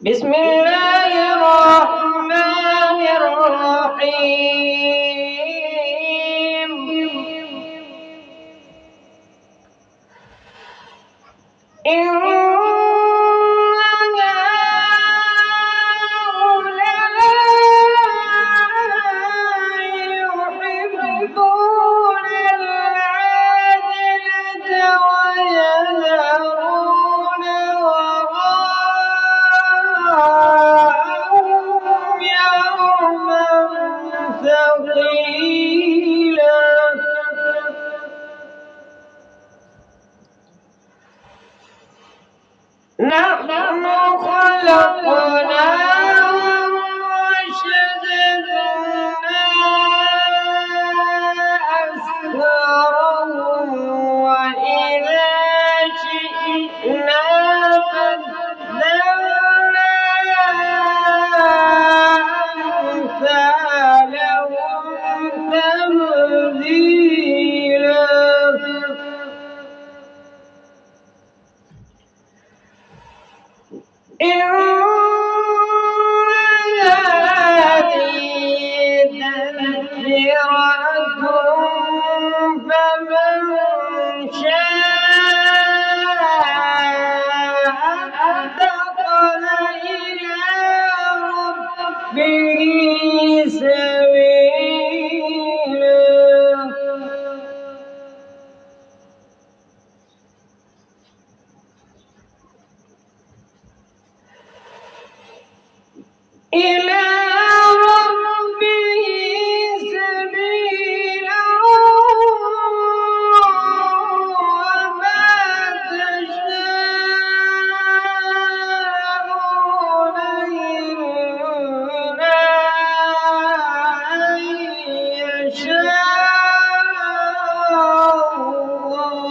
بسم الله الرحمن الرحيم. إن يحبون العاجلة ويذرون وراءهم يوما ثقيلا. نحن خلقناهم وشددنا أسرهم وإذا شئنا بدلنا أمثالهم تبديلا. إن هذه تذكرة فمن شاء اتخذ إلى ربه سبيلا. إلى ربه سبيلا وما تشاءون إلا أن يشاء الله.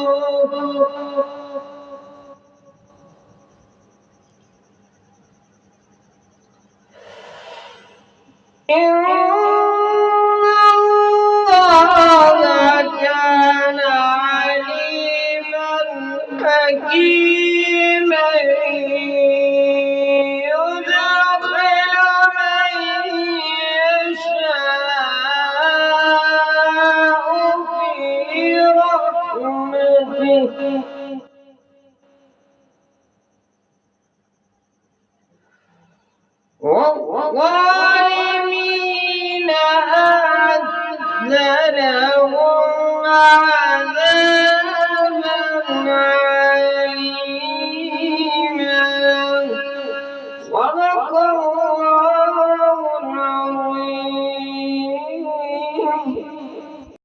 إن الله كان عليما حكيما يدخل من يشاء في رحمته والظالمين أعد لهم عذابا أليما. صدق الله العظيم.